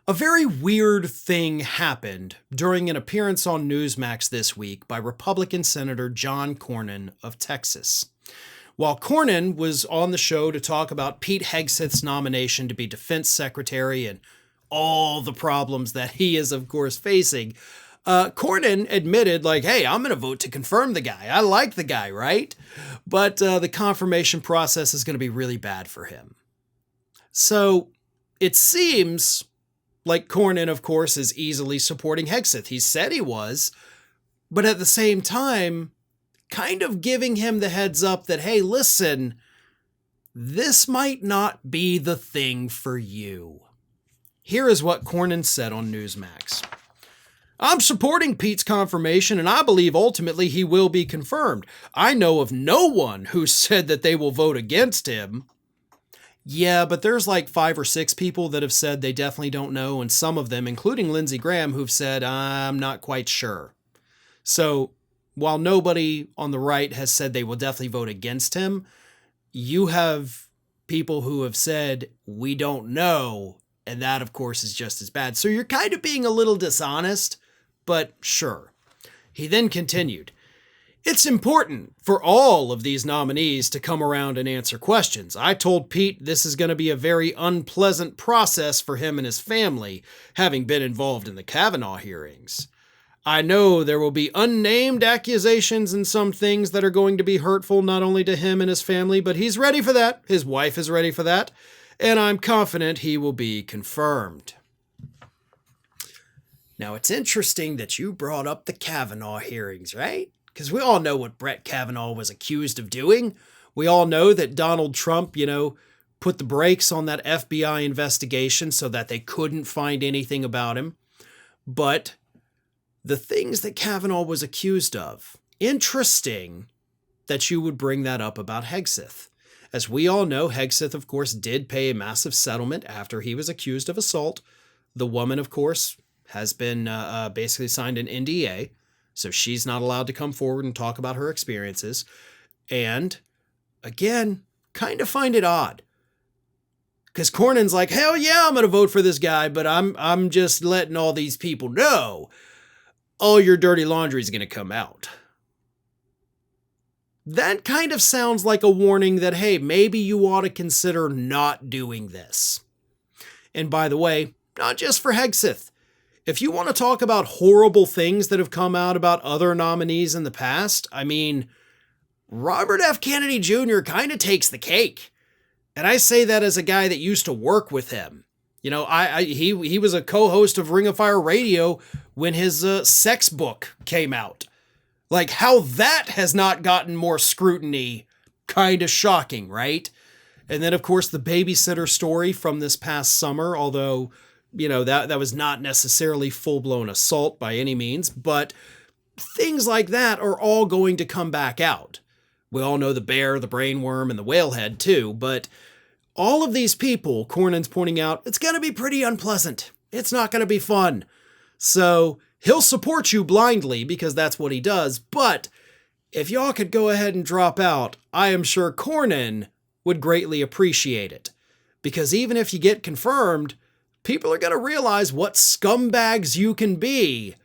A very weird thing happened during an appearance on Newsmax this week by Republican Senator John Cornyn of Texas. While Cornyn was on the show to talk about Pete Hegseth's nomination to be Defense Secretary and all the problems that he is, of course, facing, Cornyn admitted, hey, I'm going to vote to confirm the guy. I like the guy, right? But the confirmation process is going to be really bad for him. So it seems like Cornyn, of course, is easily supporting Hegseth. He said he was, but at the same time, kind of giving him the heads up that, hey, listen, this might not be the thing for you. Here is what Cornyn said on Newsmax. I'm supporting Pete's confirmation, and I believe ultimately he will be confirmed. I know of no one who said that they will vote against him. Yeah, but there's 5 or 6 people that have said they definitely don't know, and some of them, including Lindsey Graham, who've said, I'm not quite sure. So while nobody on the right has said they will definitely vote against him, you have people who have said, we don't know, and that, of course, is just as bad. So you're kind of being a little dishonest, but sure. He then continued, it's important for all of these nominees to come around and answer questions. I told Pete this is going to be a very unpleasant process for him and his family, having been involved in the Kavanaugh hearings. I know there will be unnamed accusations and some things that are going to be hurtful not only to him and his family, but he's ready for that. His wife is ready for that. And I'm confident he will be confirmed. Now, it's interesting that you brought up the Kavanaugh hearings, right? Because we all know what Brett Kavanaugh was accused of doing. We all know that Donald Trump, put the brakes on that FBI investigation so that they couldn't find anything about him. But the things that Kavanaugh was accused of, interesting that you would bring that up about Hegseth. As we all know, Hegseth, of course, did pay a massive settlement after he was accused of assault. The woman, of course, has been basically signed an NDA. So she's not allowed to come forward and talk about her experiences. And again, kind of find it odd. Because Cornyn's like, hell yeah, I'm going to vote for this guy, but I'm just letting all these people know all your dirty laundry is going to come out. That kind of sounds like a warning that, hey, maybe you ought to consider not doing this. And by the way, not just for Hegseth. If you want to talk about horrible things that have come out about other nominees in the past, Robert F. Kennedy Jr. kind of takes the cake. And I say that as a guy that used to work with him. He was a co-host of Ring of Fire Radio when his sex book came out. How that has not gotten more scrutiny, kind of shocking, right? And then, of course, the babysitter story from this past summer, although that was not necessarily full-blown assault by any means, but things like that are all going to come back out. We all know the bear, the brainworm, and the whalehead too, but all of these people, Cornyn's pointing out, it's going to be pretty unpleasant. It's not going to be fun. So he'll support you blindly because that's what he does, but if y'all could go ahead and drop out, I am sure Cornyn would greatly appreciate it. Because even if you get confirmed, people are going to realize what scumbags you can be,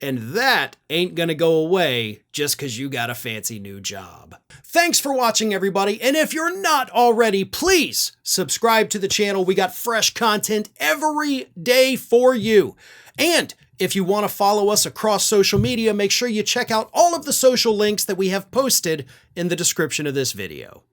and that ain't going to go away just because you got a fancy new job. Thanks for watching, everybody, and if you're not already, please subscribe to the channel. We got fresh content every day for you. And if you want to follow us across social media, make sure you check out all of the social links that we have posted in the description of this video.